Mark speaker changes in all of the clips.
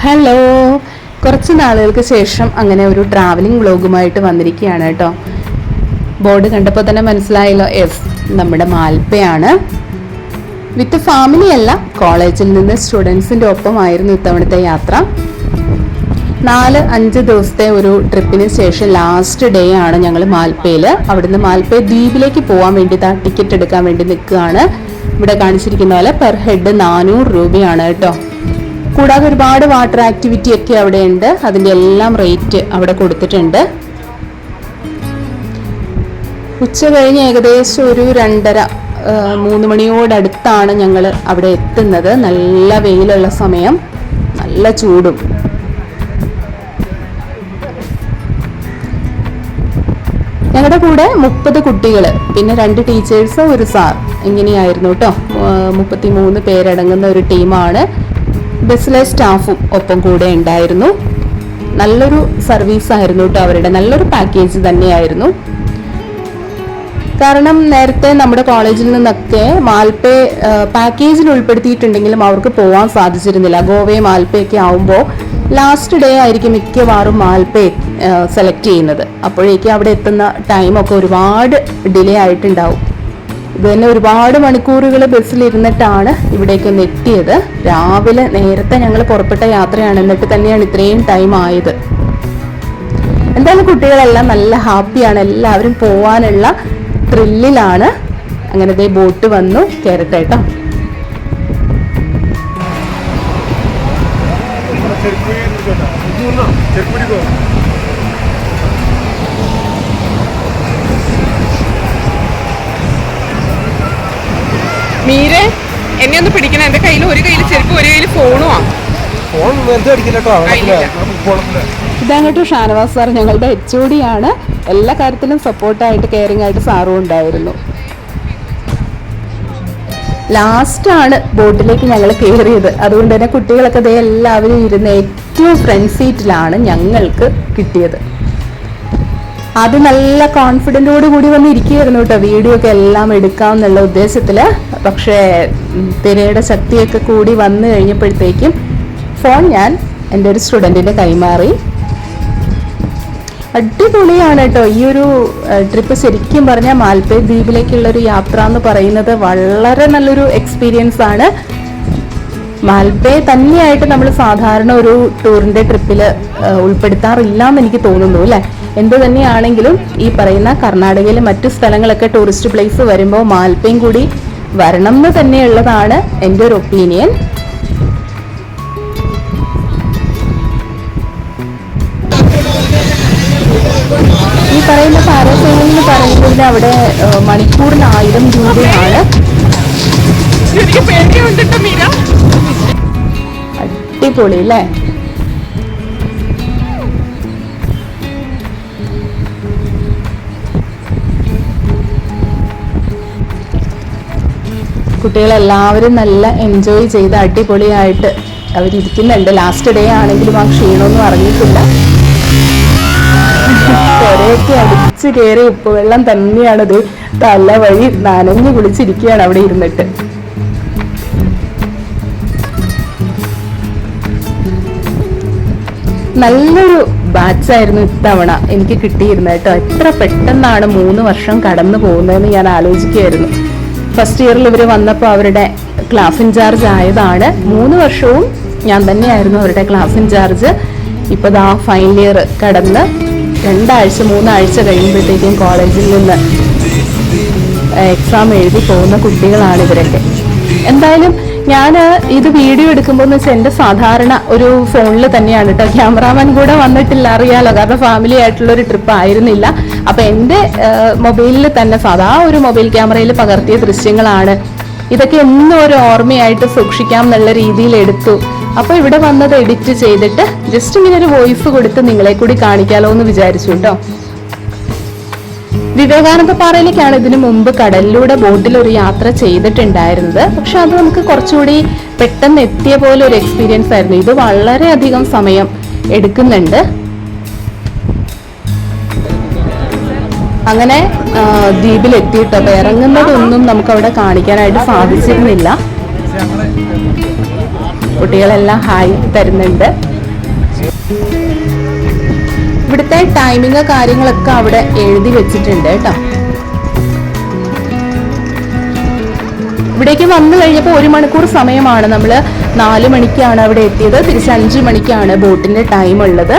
Speaker 1: Hello, കുറച്ച് നാളുകൾക്ക് ശേഷം അങ്ങനെ ഒരു ട്രാവലിംഗ് വ്ളോഗുമായിട്ട് വന്നിരിക്കുകയാണ് കേട്ടോ. ബോർഡ് കണ്ടപ്പോൾ തന്നെ മനസ്സിലായല്ലോ, യെസ്, നമ്മുടെ മാൽപ്പയാണ്. വിത്ത് ഫാമിലി അല്ല, കോളേജിൽ നിന്ന് സ്റ്റുഡൻസിൻ്റെ ഒപ്പമായിരുന്നു ഇത്തവണത്തെ യാത്ര. 4-5 ദിവസത്തെ ഒരു ട്രിപ്പിന് ശേഷം ലാസ്റ്റ് ഡേ ആണ് ഞങ്ങൾ മാൽപ്പയിൽ. അവിടുന്ന് മാൽപ്പേ ദ്വീപിലേക്ക് പോകാൻ വേണ്ടി ടിക്കറ്റ് എടുക്കാൻ വേണ്ടി നിൽക്കുകയാണ്. ഇവിടെ കാണിച്ചിരിക്കുന്ന പോലെ പെർ ഹെഡ് 400 രൂപയാണ് കേട്ടോ. കൂടാതെ ഒരുപാട് വാട്ടർ ആക്ടിവിറ്റി ഒക്കെ അവിടെ ഉണ്ട്. അതിൻ്റെ എല്ലാം റേറ്റ് അവിടെ കൊടുത്തിട്ടുണ്ട്. ഉച്ച കഴിഞ്ഞ് ഏകദേശം ഒരു 2:30-3 മണിയോടടുത്താണ് ഞങ്ങൾ അവിടെ എത്തുന്നത്. നല്ല വെയിലുള്ള സമയം, നല്ല ചൂടും. ഞങ്ങളുടെ കൂടെ 30 കുട്ടികൾ, പിന്നെ 2 ടീച്ചേഴ്സ്, ഒരു സാർ, ഇങ്ങനെയായിരുന്നു കേട്ടോ. 33 പേരടങ്ങുന്ന ഒരു ടീമാണ്. ബസ്സിലെ സ്റ്റാഫും ഒപ്പം കൂടെ ഉണ്ടായിരുന്നു. നല്ലൊരു സർവീസ് ആയിരുന്നു കേട്ടോ അവരുടെ, നല്ലൊരു പാക്കേജ് തന്നെയായിരുന്നു. കാരണം നേരത്തെ നമ്മുടെ കോളേജിൽ നിന്നൊക്കെ മാൽപ്പേ പാക്കേജിൽ ഉൾപ്പെടുത്തിയിട്ടുണ്ടെങ്കിലും അവർക്ക് പോകാൻ സാധിച്ചിരുന്നില്ല. ഗോവയെ മാൽപ്പയൊക്കെ ആവുമ്പോൾ ലാസ്റ്റ് ഡേ ആയിരിക്കും മിക്കവാറും മാൽപ്പേ സെലക്ട് ചെയ്യുന്നത്. അപ്പോഴേക്കും അവിടെ എത്തുന്ന ടൈമൊക്കെ ഒരുപാട് ഡിലേ ആയിട്ടുണ്ടാവും. ഇത് തന്നെ ഒരുപാട് മണിക്കൂറുകൾ ബസ്സിലിരുന്നിട്ടാണ് ഇവിടേക്കൊന്ന് എത്തിയത്. രാവിലെ നേരത്തെ ഞങ്ങൾ പുറപ്പെട്ട യാത്രയാണ്, എന്നിട്ട് തന്നെയാണ് ഇത്രയും ടൈം ആയത്. എന്തായാലും കുട്ടികളെല്ലാം നല്ല ഹാപ്പിയാണ്, എല്ലാവരും പോവാനുള്ള ത്രില്ലിലാണ്. അങ്ങനെ ദേ ബോട്ട് വന്നു, കയറട്ടെ കേട്ടോ.
Speaker 2: മീരെ, എന്നെ ഒന്ന് പിടിക്കണം. എന്റെ കയ്യിൽ ഒരു കയ്യിൽ ചെരുപ്പ്, ഒരു കയ്യിൽ ഫോണുമാണ്.
Speaker 1: ഇതങ്ങോട്ട് ഷാനവാസ് സാർ, ഞങ്ങളുടെ HOD ആണ്. എല്ലാ കാര്യത്തിലും സപ്പോർട്ടായിട്ട് കെയറിംഗ് ആയിട്ട് സാറും ഉണ്ടായിരുന്നു. ലാസ്റ്റാണ് ബോട്ടിലേക്ക് ഞങ്ങൾ കയറിയത്. അതുകൊണ്ട് തന്നെ കുട്ടികളൊക്കെ ദേ എല്ലാവരും ഇരുന്ന് ഏറ്റവും ഫ്രണ്ട് സീറ്റിലാണ് ഞങ്ങൾക്ക് കിട്ടിയത്. അത് നല്ല കോൺഫിഡൻറ്റോട് കൂടി വന്ന് ഇരിക്കുകയായിരുന്നു കേട്ടോ, വീഡിയോ ഒക്കെ എല്ലാം എടുക്കാം എന്നുള്ള ഉദ്ദേശത്തിൽ. പക്ഷേ തിരയുടെ ശക്തിയൊക്കെ കൂടി വന്നു കഴിഞ്ഞപ്പോഴത്തേക്കും ഫോൺ ഞാൻ എൻ്റെ ഒരു സ്റ്റുഡൻറ്റിൻ്റെ കൈമാറി. അടിപൊളിയാണ് കേട്ടോ ഈ ഒരു ട്രിപ്പ്. ശരിക്കും പറഞ്ഞാൽ മാൽപ്പേ ദ്വീപിലേക്കുള്ളൊരു യാത്ര എന്ന് പറയുന്നത് വളരെ നല്ലൊരു എക്സ്പീരിയൻസ് ആണ്. മാൽപ്പേ തന്നെയായിട്ട് നമ്മൾ സാധാരണ ഒരു ടൂറിൻ്റെ ട്രിപ്പിൽ ഉൾപ്പെടുത്താറില്ല എന്ന് എനിക്ക് തോന്നുന്നു അല്ലേ. എന്ത് തന്നെയാണെങ്കിലും ഈ പറയുന്ന കർണാടകയിലെ മറ്റു സ്ഥലങ്ങളൊക്കെ ടൂറിസ്റ്റ് പ്ലേസ് വരുമ്പോൾ മാൽപ്പയും കൂടി വരണം എന്ന് തന്നെയുള്ളതാണ് എൻ്റെ ഒരു ഒപ്പീനിയൻ. ഈ പറയുന്ന പാരാസൈലിംഗ് എന്ന് പറയുന്നതിന് അവിടെ മണിക്കൂറിന് 1000 രൂപയാണ്. അടിപൊളി അല്ലേ. കുട്ടികളെല്ലാവരും നല്ല എൻജോയ് ചെയ്ത് അടിപൊളിയായിട്ട് അവരിയ്ക്കുന്നുണ്ട്. ലാസ്റ്റ് ഡേ ആണെങ്കിലും ആ ക്ഷീണമൊന്നും അറിഞ്ഞിട്ടില്ല. പുരയൊക്കെ അടിച്ച് കയറി ഉപ്പുവെള്ളം തന്നെയാണത്. തല വഴി നനഞ്ഞു കുളിച്ചിരിക്കുകയാണ് അവിടെ ഇരുന്നിട്ട്. നല്ലൊരു ബാച്ചായിരുന്നു ഇത്തവണ എനിക്ക് കിട്ടിയിരുന്നത് കേട്ടോ. എത്ര പെട്ടെന്നാണ് 3 വർഷം കടന്നു പോകുന്നതെന്ന് ഞാൻ ആലോചിക്കുകയായിരുന്നു. ഫസ്റ്റ് ഇയറിൽ ഇവർ വന്നപ്പോൾ അവരുടെ ക്ലാസ് ഇൻചാർജ് ആയതാണ്. 3 വർഷവും ഞാൻ തന്നെയായിരുന്നു അവരുടെ ക്ലാസ് ഇൻചാർജ്. ഇപ്പോൾ ദാ ഫൈനൽ ഇയർ കടന്ന് 2-3 ആഴ്ച കഴിയുമ്പോഴത്തേക്കും കോളേജിൽ നിന്ന് എക്സാം എഴുതി പോകുന്ന കുട്ടികളാണ് ഇവരൊക്കെ. എന്തായാലും ഞാൻ ഇത് വീഡിയോ എടുക്കുമ്പോൾ എന്ന് വെച്ചാൽ എൻ്റെ സാധാരണ ഒരു ഫോണിൽ തന്നെയാണ് കേട്ടോ. ക്യാമറാമാൻ കൂടെ വന്നിട്ടില്ല, അറിയാലോ, കാരണം ഫാമിലി ആയിട്ടുള്ളൊരു ട്രിപ്പ് ആയിരുന്നില്ല. അപ്പം എൻ്റെ മൊബൈലിൽ തന്നെ സാധാ ഒരു മൊബൈൽ ക്യാമറയിൽ പകർത്തിയ ദൃശ്യങ്ങളാണ്. ഇതൊക്കെ എന്നും ഒരു ഓർമ്മയായിട്ട് സൂക്ഷിക്കാം എന്നുള്ള രീതിയിൽ എടുത്തു. അപ്പോൾ ഇവിടെ വന്നത് എഡിറ്റ് ചെയ്തിട്ട് ജസ്റ്റ് ഇങ്ങനെ ഒരു വോയിസ് കൊടുത്ത് നിങ്ങളെ കൂടി കാണിക്കാലോ എന്ന് വിചാരിച്ചു കേട്ടോ. വിവേകാനന്ദ പാറയിലേക്കാണ് ഇതിനു മുമ്പ് കടലിലൂടെ ബോട്ടിൽ ഒരു യാത്ര ചെയ്തിട്ടുണ്ടായിരുന്നത്. പക്ഷെ അത് നമുക്ക് കുറച്ചുകൂടി പെട്ടെന്ന് എത്തിയ പോലെ ഒരു എക്സ്പീരിയൻസ് ആയിരുന്നു. ഇത് വളരെയധികം സമയം എടുക്കുന്നുണ്ട്. അങ്ങനെ ദ്വീപിലെത്തിയിട്ടോ. അപ്പോൾ ഇറങ്ങുന്നതൊന്നും നമുക്ക് അവിടെ കാണിക്കാനായിട്ട് സാധിച്ചിരുന്നില്ല. കുട്ടികളെല്ലാം ഹായ് തരുന്നുണ്ട്. ഇവിടുത്തെ ടൈമിങ് കാര്യങ്ങളൊക്കെ അവിടെ എഴുതി വെച്ചിട്ടുണ്ട് കേട്ടോ. ഇവിടേക്ക് വന്നു കഴിഞ്ഞപ്പോൾ 1 മണിക്കൂർ സമയമാണ്. നമ്മൾ 4 മണിക്കാണ് അവിടെ എത്തിയത്. തിരിച്ച് 5 മണിക്കാണ് ബോട്ടിന്റെ ടൈം ഉള്ളത്.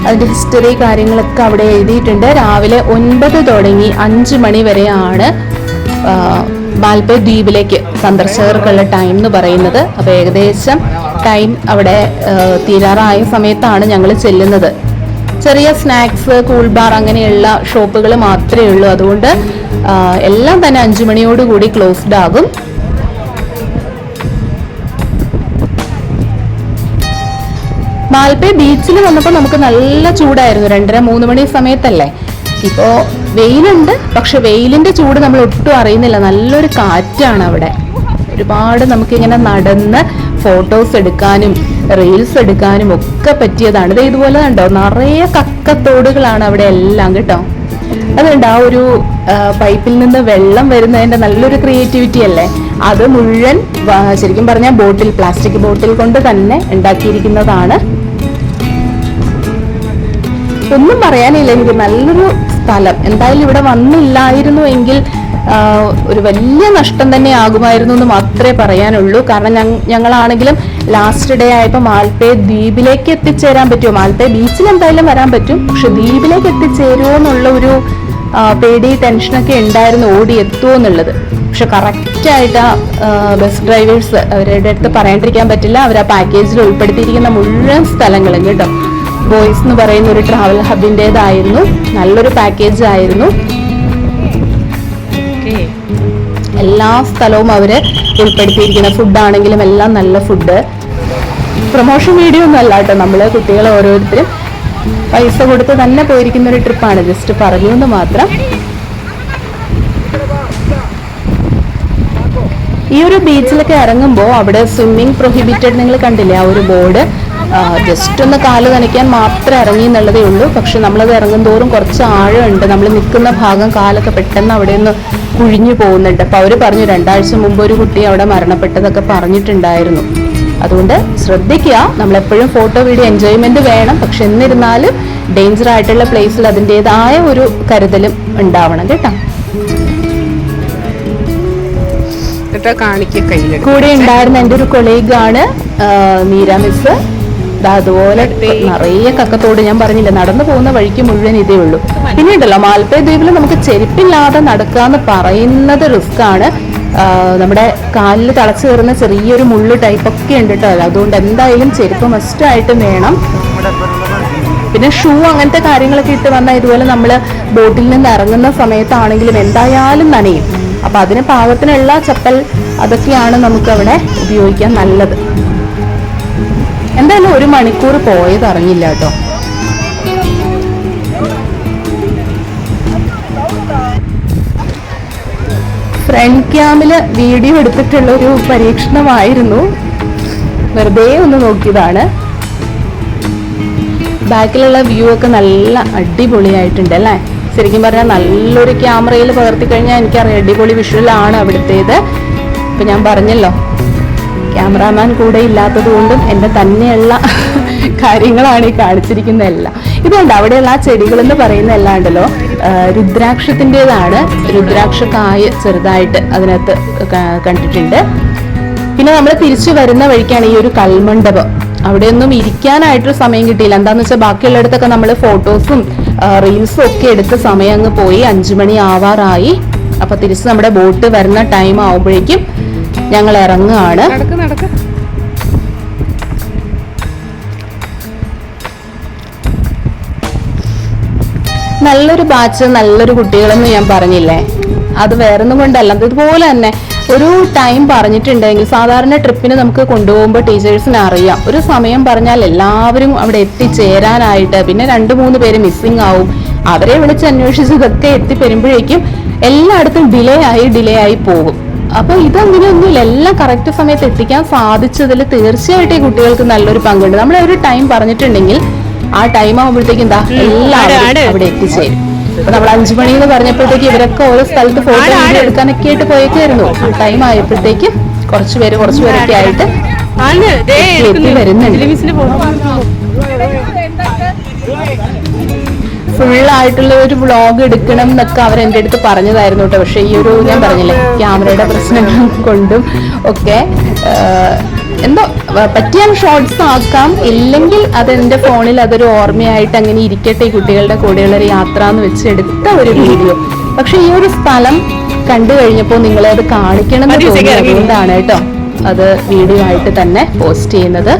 Speaker 1: അതിന്റെ ഹിസ്റ്ററി കാര്യങ്ങളൊക്കെ അവിടെ എഴുതിയിട്ടുണ്ട്. രാവിലെ 9 തുടങ്ങി 5 മണി വരെയാണ് മാൽപ്പേ ദ്വീപിലേക്ക് സന്ദർശകർക്കുള്ള ടൈം എന്ന് പറയുന്നത്. അപ്പോൾ ഏകദേശം ടൈം അവിടെ തീരാറായ സമയത്താണ് ഞങ്ങൾ ചെല്ലുന്നത്. ചെറിയ സ്നാക്സ്, കൂൾ ബാർ അങ്ങനെയുള്ള ഷോപ്പുകൾ മാത്രമേ ഉള്ളൂ. അതുകൊണ്ട് എല്ലാം തന്നെ 5 മണിയോടുകൂടി ക്ലോസ്ഡ് ആകും. മാൽപ്പേ ബീച്ചിൽ വന്നപ്പോൾ നമുക്ക് നല്ല ചൂടായിരുന്നു. 2:30-3 മണി സമയത്തല്ലേ. ഇപ്പോൾ വെയിലുണ്ട്, പക്ഷെ വെയിലിന്റെ ചൂട് നമ്മൾ ഒട്ടും അറിയുന്നില്ല. നല്ലൊരു കാറ്റാണ് അവിടെ. ഒരുപാട് നമുക്കിങ്ങനെ നടന്ന് ഫോട്ടോസ് എടുക്കാനും റീൽസ് എടുക്കാനും ഒക്കെ പറ്റിയതാണ്. ഇത് ഇതുപോലെ കണ്ടോ, നിറയെ കക്കത്തോടുകളാണ് അവിടെ എല്ലാം കേട്ടോ. അതുകൊണ്ട് ആ ഒരു പൈപ്പിൽ നിന്ന് വെള്ളം വരുന്നതിന്റെ നല്ലൊരു ക്രിയേറ്റിവിറ്റി അല്ലേ. അത് മുഴുവൻ ശരിക്കും പറഞ്ഞാൽ ബോട്ടിൽ, പ്ലാസ്റ്റിക് ബോട്ടിൽ കൊണ്ട് തന്നെ ഉണ്ടാക്കിയിരിക്കുന്നതാണ്. ഒന്നും പറയാനില്ല, എനിക്ക് നല്ലൊരു സ്ഥലം. എന്തായാലും ഇവിടെ വന്നില്ലായിരുന്നു എങ്കിൽ ഒരു വലിയ നഷ്ടം തന്നെ ആകുമായിരുന്നു എന്ന് മാത്രമേ പറയാനുള്ളൂ. കാരണം ഞങ്ങളാണെങ്കിലും ലാസ്റ്റ് ഡേ ആയപ്പോൾ മാൽപ്പേ ദ്വീപിലേക്ക് എത്തിച്ചേരാൻ പറ്റുമോ, മാൽപ്പേ ബീച്ചിൽ എന്തായാലും വരാൻ പറ്റും, പക്ഷെ ദ്വീപിലേക്ക് എത്തിച്ചേരുമോ എന്നുള്ള ഒരു പേടി, ടെൻഷനൊക്കെ ഉണ്ടായിരുന്നു, ഓടി എത്തുമോ എന്നുള്ളത്. പക്ഷെ കറക്റ്റായിട്ട് ബസ് ഡ്രൈവേഴ്സ്, അവരുടെ അടുത്ത് പറയാണ്ടിരിക്കാൻ പറ്റില്ല, അവർ ആ പാക്കേജിൽ ഉൾപ്പെടുത്തിയിരിക്കുന്ന മുഴുവൻ സ്ഥലങ്ങളും കേട്ടോ. ബോയ്സ് എന്ന് പറയുന്ന ഒരു ട്രാവൽ ഹബിൻ്റെതായിരുന്നു. നല്ലൊരു പാക്കേജ് ആയിരുന്നു. എല്ലാ സ്ഥലവും അവര് ഉൾപ്പെടുത്തിയിരിക്കുന്ന ഫുഡാണെങ്കിലും എല്ലാം നല്ല ഫുഡ്. പ്രൊമോഷൻ വീഡിയോ ഒന്നും അല്ല കേട്ടോ, നമ്മള് കുട്ടികളെ ഓരോരുത്തരും പൈസ കൊടുത്ത് തന്നെ പോയിരിക്കുന്ന ഒരു ട്രിപ്പാണ്. ജസ്റ്റ് പറഞ്ഞു എന്ന് മാത്രം. ഈ ഒരു ബീച്ചിലൊക്കെ ഇറങ്ങുമ്പോൾ അവിടെ സ്വിമ്മിങ് പ്രൊഹിബിറ്റഡ് നിങ്ങൾ കണ്ടില്ലേ, ആ ഒരു ബോർഡ്. ജസ്റ്റ് ഒന്ന് കാല് നനയ്ക്കാൻ മാത്രം ഇറങ്ങി എന്നുള്ളതേ ഉള്ളൂ. പക്ഷെ നമ്മളത് ഇറങ്ങും തോറും കുറച്ച് ആഴമുണ്ട്. നമ്മൾ നിൽക്കുന്ന ഭാഗം കാലൊക്കെ പെട്ടെന്ന് അവിടെ നിന്ന് കുഴിഞ്ഞു പോകുന്നുണ്ട്. അപ്പോൾ അവർ പറഞ്ഞു 2 ആഴ്ച മുമ്പ് ഒരു കുട്ടി അവിടെ മരണപ്പെട്ടതൊക്കെ പറഞ്ഞിട്ടുണ്ടായിരുന്നു. അതുകൊണ്ട് ശ്രദ്ധിക്കുക, നമ്മളെപ്പോഴും ഫോട്ടോ വീഡിയോ എൻജോയ്മെന്റ് വേണം. പക്ഷെ എന്നിരുന്നാലും ഡേഞ്ചർ ആയിട്ടുള്ള പ്ലേസിൽ അതിൻ്റെതായ ഒരു കരുതലും ഉണ്ടാവണം കേട്ടോ. കൂടെ ഉണ്ടായിരുന്ന എൻ്റെ ഒരു കൊളീഗാണ് മീര മിസ്. അതുപോലെ നിറയെ കക്കത്തോട്, ഞാൻ പറഞ്ഞില്ല, നടന്നു പോകുന്ന വഴിക്ക് മുഴുവൻ ഇതേ ഉള്ളൂ. പിന്നെ ഉണ്ടല്ലോ മാൽപ്പേ ദ്വീപിൽ നമുക്ക് ചെരുപ്പില്ലാതെ നടക്കാന്ന് പറയുന്നത് റിസ്ക് ആണ്. നമ്മുടെ കാലിൽ തളച്ചു കയറുന്ന ചെറിയൊരു മുള്ളു ടൈപ്പൊക്കെ ഉണ്ട് കേട്ടോ. അതുകൊണ്ട് എന്തായാലും ചെരുപ്പ് മസ്റ്റായിട്ടും വേണം. പിന്നെ ഷൂ അങ്ങനത്തെ കാര്യങ്ങളൊക്കെ ഇട്ട് വന്നാൽ ഇതുപോലെ നമ്മൾ ബോട്ടിൽ നിന്ന് ഇറങ്ങുന്ന സമയത്താണെങ്കിലും എന്തായാലും നനയും. അപ്പൊ അതിന് പാകത്തിനുള്ള ചപ്പൽ അതൊക്കെയാണ് നമുക്ക് അവിടെ ഉപയോഗിക്കാൻ നല്ലത്. എന്തായാലും 1 മണിക്കൂർ പോയത് അറിഞ്ഞില്ല കേട്ടോ. ഫ്രണ്ട് ക്യാമില് വീഡിയോ എടുത്തിട്ടുള്ള ഒരു പരീക്ഷണമായിരുന്നു. വെറുതെ ഒന്ന് നോക്കിയതാണ്. ബാക്കിലുള്ള വ്യൂ ഒക്കെ നല്ല അടിപൊളിയായിട്ടുണ്ട് അല്ലേ. ശരിക്കും പറഞ്ഞാൽ നല്ലൊരു ക്യാമറയിൽ പകർത്തി കഴിഞ്ഞാൽ എനിക്കറിയാം അടിപൊളി വിഷ്വലാണ് അവിടുത്തേത്. ഇപ്പൊ ഞാൻ പറഞ്ഞല്ലോ, ക്യാമറാമാൻ കൂടെ ഇല്ലാത്തത് കൊണ്ടും എൻ്റെ തന്നെയുള്ള കാര്യങ്ങളാണ് ഈ കാണിച്ചിരിക്കുന്നതെല്ലാം. ഇതുകൊണ്ട് അവിടെയുള്ള ആ ചെടികൾ എന്ന് പറയുന്ന എല്ലാം ഉണ്ടല്ലോ രുദ്രാക്ഷത്തിൻ്റെതാണ്. രുദ്രാക്ഷക്കായ ചെറുതായിട്ട് അതിനകത്ത് കണ്ടിട്ടുണ്ട്. പിന്നെ നമ്മൾ തിരിച്ചു വരുന്ന വഴിക്കാണ് ഈ ഒരു കൽമണ്ഡപം. അവിടെയൊന്നും ഇരിക്കാനായിട്ടൊരു സമയം കിട്ടിയില്ല. എന്താന്ന് വെച്ചാൽ ബാക്കിയുള്ളിടത്തൊക്കെ നമ്മൾ ഫോട്ടോസും റീൽസും ഒക്കെ എടുത്ത് സമയം അങ്ങ് പോയി. 5 മണി ആവാറായി. അപ്പൊ തിരിച്ച് നമ്മുടെ ബോട്ട് വരുന്ന ടൈം ആവുമ്പോഴേക്കും ഞങ്ങൾ ഇറങ്ങുകയാണ്. നല്ലൊരു ബാച്ച്, നല്ലൊരു കുട്ടികളെന്ന് ഞാൻ പറഞ്ഞില്ലേ, അത് വേറൊന്നും കൊണ്ടല്ല. ഇതുപോലെ തന്നെ ഒരു ടൈം പറഞ്ഞിട്ടുണ്ടെങ്കിൽ സാധാരണ ട്രിപ്പിന് നമുക്ക് കൊണ്ടുപോകുമ്പോൾ ടീച്ചേഴ്സിന് അറിയാം ഒരു സമയം പറഞ്ഞാൽ എല്ലാവരും അവിടെ എത്തിച്ചേരാനായിട്ട്. പിന്നെ 2-3 പേര് മിസ്സിങ് ആവും. അവരെ വിളിച്ച് അന്വേഷിച്ച് ഇതൊക്കെ എത്തിപ്പെടുമ്പോഴേക്കും എല്ലായിടത്തും ഡിലേ ആയി പോകും. അപ്പൊ ഇതങ്ങനെയൊന്നുമില്ല, എല്ലാം കറക്റ്റ് സമയത്ത് എത്തിക്കാൻ സാധിച്ചതിൽ തീർച്ചയായിട്ടും ഈ കുട്ടികൾക്ക് നല്ലൊരു പങ്കുണ്ട്. നമ്മൾ ഒരു ടൈം പറഞ്ഞിട്ടുണ്ടെങ്കിൽ ആ ടൈം ആകുമ്പോഴത്തേക്കും എന്താ എല്ലാവരും അവിടെ എത്തിച്ചേരും. അപ്പൊ നമ്മൾ 5 മണി എന്ന് പറഞ്ഞപ്പോഴത്തേക്ക് ഇവരൊക്കെ ഓരോ സ്ഥലത്ത് ഫോട്ടോ എടുക്കാനൊക്കെ ആയിട്ട് പോയേക്കായിരുന്നു. ആ ടൈം ആയപ്പോഴത്തേക്കും കുറച്ചുപേരൊക്കെ ആയിട്ട് എത്തി വരുന്നുണ്ട്. ഫുള്ളായിട്ടുള്ള ഒരു വ്ളോഗ് എടുക്കണം എന്നൊക്കെ അവർ എൻ്റെ അടുത്ത് പറഞ്ഞതായിരുന്നു കേട്ടോ. പക്ഷെ ഈ ഒരു ഞാൻ പറഞ്ഞില്ലേ ക്യാമറയുടെ പ്രശ്നങ്ങൾ കൊണ്ടും ഒക്കെ എന്തോ പറ്റിയാൽ ഷോർട്സ് ആക്കാം, ഇല്ലെങ്കിൽ അതെന്റെ ഫോണിൽ അതൊരു ഓർമ്മയായിട്ട് അങ്ങനെ ഇരിക്കട്ടെ കുട്ടികളുടെ കൂടെയുള്ള ഒരു യാത്ര എന്ന് വെച്ച് എടുത്ത ഒരു വീഡിയോ. പക്ഷെ ഈ ഒരു സ്ഥലം കണ്ടു കഴിഞ്ഞപ്പോൾ നിങ്ങളെ അത് കാണിക്കണം എന്ന് തോന്നിയതുകൊണ്ടാണ് കേട്ടോ അത് വീഡിയോ ആയിട്ട് തന്നെ പോസ്റ്റ് ചെയ്യുന്നത്.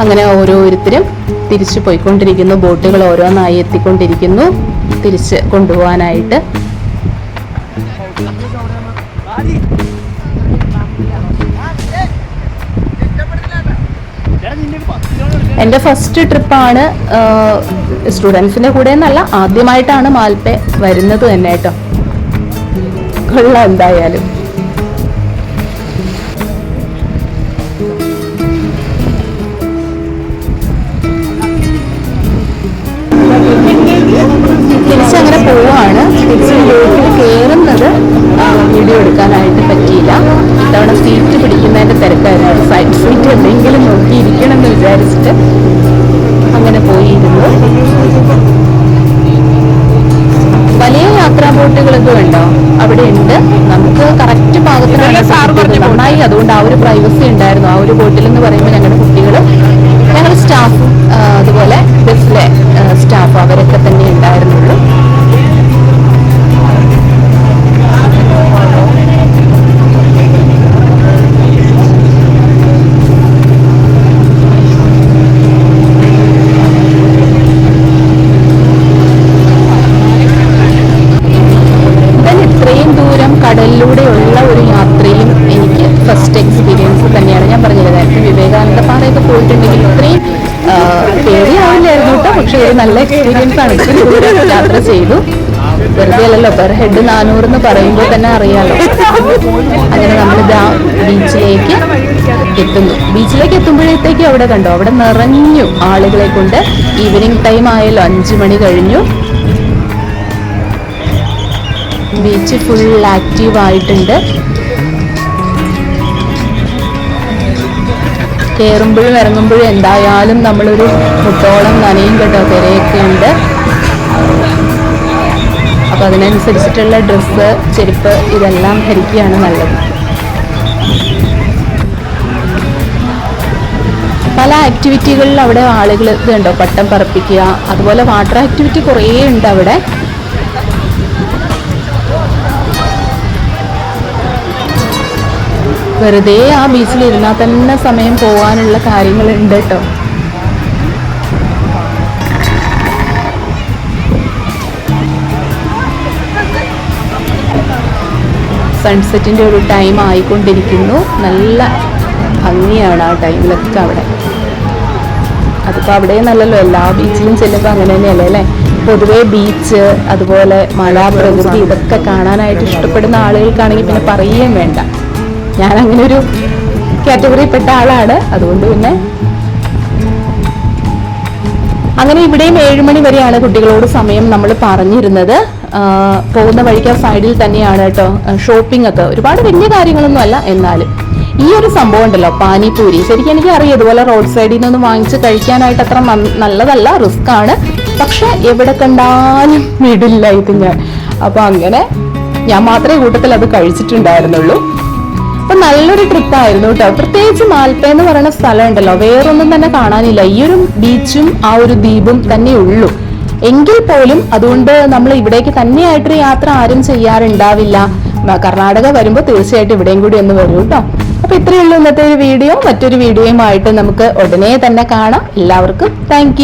Speaker 1: അങ്ങനെ ഓരോരുത്തരും തിരിച്ചു പോയിക്കൊണ്ടിരിക്കുന്നു. ബോട്ടുകൾ ഓരോന്നായി എത്തിക്കൊണ്ടിരിക്കുന്നു തിരിച്ച് കൊണ്ടുപോകാനായിട്ട്. എൻ്റെ ഫസ്റ്റ് ട്രിപ്പാണ്, സ്റ്റുഡൻസിൻ്റെ കൂടെ എന്നല്ല, ആദ്യമായിട്ടാണ് മാൽപ്പെ വരുന്നത് തന്നെ കേട്ടോ. കൊള്ളാം എന്തായാലും. തിരിച്ചങ്ങനെ പോവാണ്. തിരിച്ച് ബോട്ടിൽ കയറുന്നത് വീഡിയോ എടുക്കാനായിട്ട് പറ്റിയില്ല. ഇത്തവണ സീറ്റ് പിടിക്കുന്നതിൻ്റെ തിരക്കായിരുന്നു. സൈഡ് സീറ്റ് എന്തെങ്കിലും നോക്കിയിരിക്കണം എന്ന് വിചാരിച്ചിട്ട് അങ്ങനെ പോയിരുന്നു. വലിയ യാത്രാ ബോട്ടുകളൊക്കെ ഉണ്ടോ അവിടെ ഉണ്ട്. നമുക്ക് കറക്റ്റ് പാകത്തിന് നന്നായി. അതുകൊണ്ട് ആ ഒരു പ്രൈവസി ഉണ്ടായിരുന്നു ആ ഒരു ബോട്ടിൽ എന്ന് പറയുമ്പോൾ. ഞങ്ങളുടെ കുട്ടികൾ, ഞങ്ങൾ സ്റ്റാഫും അതുപോലെ ബസ്സിലെ സ്റ്റാഫ് അവരൊക്കെ തന്നെ ഉണ്ടായിരുന്നുള്ളൂ. ഇത്രയും ദൂരം കടലിലൂടെയുള്ള ഒരു യാത്രയും എനിക്ക് ഫസ്റ്റ് എക്സ്പീരിയൻസ് തന്നെയാണ്. ഞാൻ പറഞ്ഞില്ല നേരത്തെ വിവേകാനന്ദ പാറയൊക്കെ പോയിട്ടുണ്ടെങ്കിൽ ഇത്രയും പേടിയാവില്ലായിരുന്നു കേട്ടോ. പക്ഷെ ഒരു നല്ല എക്സ്പീരിയൻസ് ആണ്. ഇത്രയും ദൂരം യാത്ര ചെയ്തു. വെറുതെ അല്ലല്ലോ, പെർ ഹെഡ് 400 എന്ന് പറയുമ്പോൾ തന്നെ അറിയാലോ. അങ്ങനെ നമ്മളിതാ ബീച്ചിലേക്ക് എത്തുന്നു. ബീച്ചിലേക്ക് എത്തുമ്പോഴത്തേക്കും അവിടെ കണ്ടോ, അവിടെ നിറഞ്ഞു ആളുകളെ കൊണ്ട്. ഈവനിങ് ടൈം ആയല്ലോ, 5 മണി കഴിഞ്ഞു. ബീച്ച് ഫുൾ ആക്റ്റീവ് ആയിട്ടുണ്ട്. കയറുമ്പോഴും ഇറങ്ങുമ്പോഴും എന്തായാലും നമ്മളൊരു മുട്ടോളം നനയും കേട്ടോ. തിരയൊക്കെ ഉണ്ട്. അപ്പൊ അതിനനുസരിച്ചിട്ടുള്ള ഡ്രസ്സ്, ചെരുപ്പ് ഇതെല്ലാം ധരിക്കുകയാണ് നല്ലത്. പല ആക്ടിവിറ്റികളിൽ അവിടെ ആളുകൾ ഇത് കണ്ടോ, പട്ടം പറപ്പിക്കുക, അതുപോലെ വാട്ടർ ആക്ടിവിറ്റി കുറേ ഉണ്ട് അവിടെ. വെറുതെ ആ ബീച്ചിൽ ഇരുന്നാൽ തന്നെ സമയം പോകാനുള്ള കാര്യങ്ങളുണ്ട് കേട്ടോ. സൺസെറ്റിൻ്റെ ഒരു ടൈം ആയിക്കൊണ്ടിരിക്കുന്നു. നല്ല ഭംഗിയാണ് ആ ടൈമിലൊക്കെ അവിടെ. അതിപ്പോൾ അവിടെ നല്ലല്ലോ, എല്ലാ ബീച്ചിലും ചെല്ലുമ്പോൾ അങ്ങനെ തന്നെയല്ലേ അല്ലേ. പൊതുവെ ബീച്ച്, അതുപോലെ മഴ, പ്രകൃതി ഇതൊക്കെ കാണാനായിട്ട് ഇഷ്ടപ്പെടുന്ന ആളുകൾക്കാണെങ്കിൽ പിന്നെ പറയുകയും വേണ്ട. ഞാൻ അങ്ങനെ ഒരു കാറ്റഗറിയിൽപ്പെട്ട ആളാണ്. അതുകൊണ്ട് പിന്നെ അങ്ങനെ ഇവിടെയും 7 മണി വരെയാണ് കുട്ടികളോട് സമയം നമ്മൾ പറഞ്ഞിരുന്നത്. പോകുന്ന വഴിക്ക് സൈഡിൽ തന്നെയാണ് കേട്ടോ ഷോപ്പിംഗ് ഒക്കെ. ഒരുപാട് വലിയ കാര്യങ്ങളൊന്നും അല്ല, എന്നാലും ഈ ഒരു സംഭവം ഉണ്ടല്ലോ പാനിപൂരി, ശരിക്കും എനിക്ക് അറിയാം ഇതുപോലെ റോഡ് സൈഡിൽ നിന്നൊന്നും വാങ്ങിച്ച് കഴിക്കാനായിട്ട് അത്ര നല്ലതല്ല, റിസ്ക് ആണ്. പക്ഷെ എവിടെ കണ്ടാലും വിടില്ല ഇത് ഞാൻ. അപ്പൊ അങ്ങനെ ഞാൻ മാത്രമേ കൂട്ടത്തിൽ അത് കഴിച്ചിട്ടുണ്ടായിരുന്നുള്ളൂ. അപ്പൊ നല്ലൊരു ട്രിപ്പായിരുന്നു കേട്ടോ. പ്രത്യേകിച്ച് മാൽപ്പെ എന്ന് പറയുന്ന സ്ഥലം ഉണ്ടല്ലോ, വേറൊന്നും തന്നെ കാണാനില്ല. ഈ ഒരു ബീച്ചും ആ ഒരു ദ്വീപും തന്നെ ഉള്ളൂ. എങ്കിൽ പോലും അതുകൊണ്ട് നമ്മൾ ഇവിടേക്ക് തന്നെയായിട്ടൊരു യാത്ര ആരും ചെയ്യാറുണ്ടാവില്ല. കർണാടക വരുമ്പോൾ തീർച്ചയായിട്ടും ഇവിടെയും കൂടി ഒന്ന് വരൂ കേട്ടോ. അപ്പൊ ഇത്രയേ ഉള്ളൂ ഇന്നത്തെ ഒരു വീഡിയോ. മറ്റൊരു വീഡിയോയുമായിട്ട് നമുക്ക് ഉടനെ തന്നെ കാണാം. എല്ലാവർക്കും താങ്ക്